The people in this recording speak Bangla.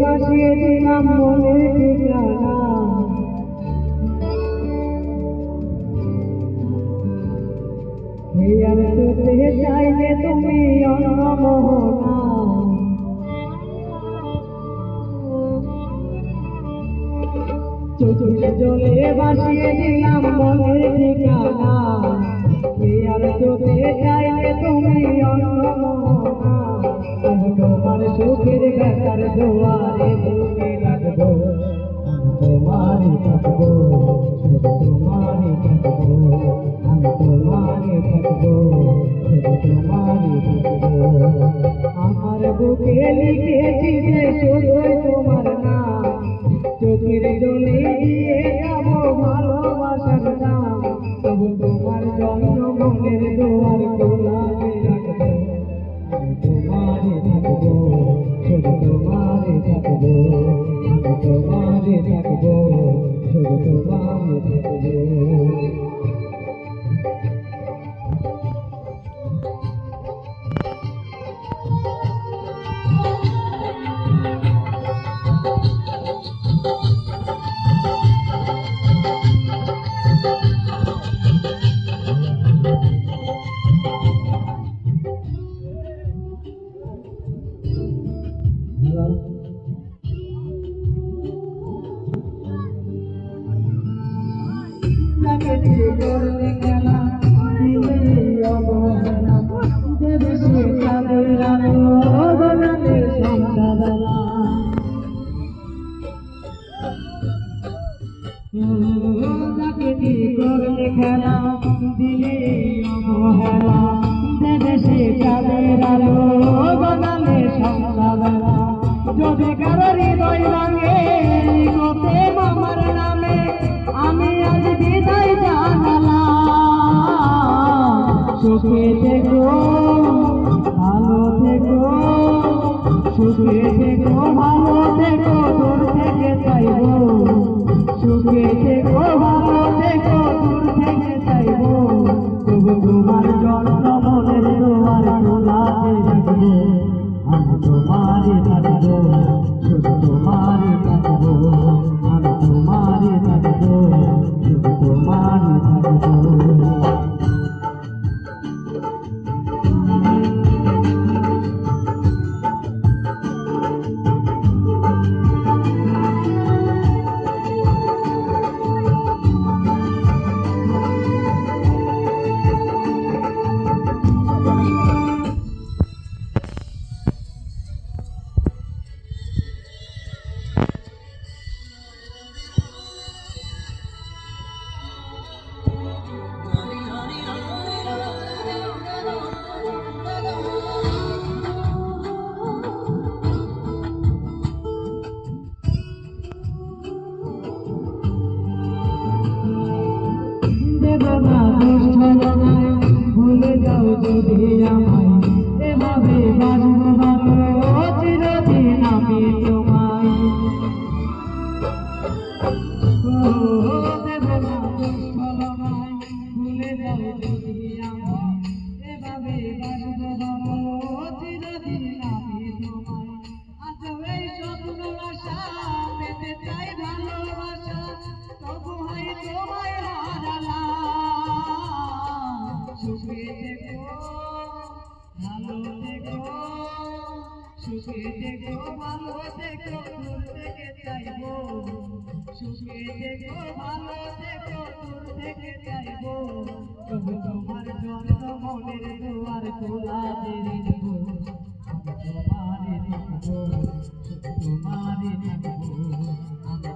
ভাসিয়ে দিলাম মনের ঠিকানা, আর চোখে চাইলে তুমি অনমোহনা। চোখে জলে ভাসিয়ে দিলাম মনের ঠিকানা, আর চোখে চাইলে তুমি অনমোহনা। তোমার সুখের বেকার দুয়ারে তুমি লাগবো, তোমারই থাকবো, শুধু তোমারই থাকবো, আমি তোমারই থাকবো, শুধু তোমারই থাকবো। আমার বুকে লিখেছি যে শুধুই তোমার নাম, চোখের জলে দিয়ে যাবো ভালোবাসার নাম। তবু তোমার জন্য মনের দুয়ার খোলা রাখবো, তোমারে থাকবো, শুধু তোমারে থাকবো, তোমারে থাকবো, শুধু তোমারে থাকবো। করলে খেলা দিলে অবহেলা, দেশে চাঁদের আলো বানালে সন্ধ্যাবেলা। যদি কারো হৃদয় ভাঙে লিখতে আমার নামে, আমি আজ বিদায় জানালাম। সুখে থেকো, ভালো থেকো, সুখে থেকো, ভালো থেকো, দূর থেকে চাইবো। সুখে থেকো, ভালো থেকো, দূর থেকে চাইবো। তবু তোমার জন্য মনের দুয়ার খোলা রাখবো, আমি তোমারই থাকবো, শুধু তোমারই থাকবো, আমি তোমারই থাকবো, শুধু তোমারই থাকবো। ভুলে যাও যদি আমায়, এভাবে বাঁচবো ভালো চিরদিন আমি তোমায়। ভুলে যাও যদি আমায়, এভাবে বাঁচবো ভালো চিরদিন আমি তোমায়। আজ এই স্বপ্ন আশা পেতে চাই ভালোবাসা, তবু হয় তোমায় হারালাম। সুখে থেকো, ভালো থেকো, সুখে থেকো, ভালো থেকো, দূর থেকে চাইবো। সুখে থেকো, ভালো থেকো, দূর থেকে চাইবো। তবু তোমার জন্য মনের দুয়ার খোলা ছেড়ে দেব, আমি তোমারে থাকবো, শুধু তোমারে থাকবো, আমি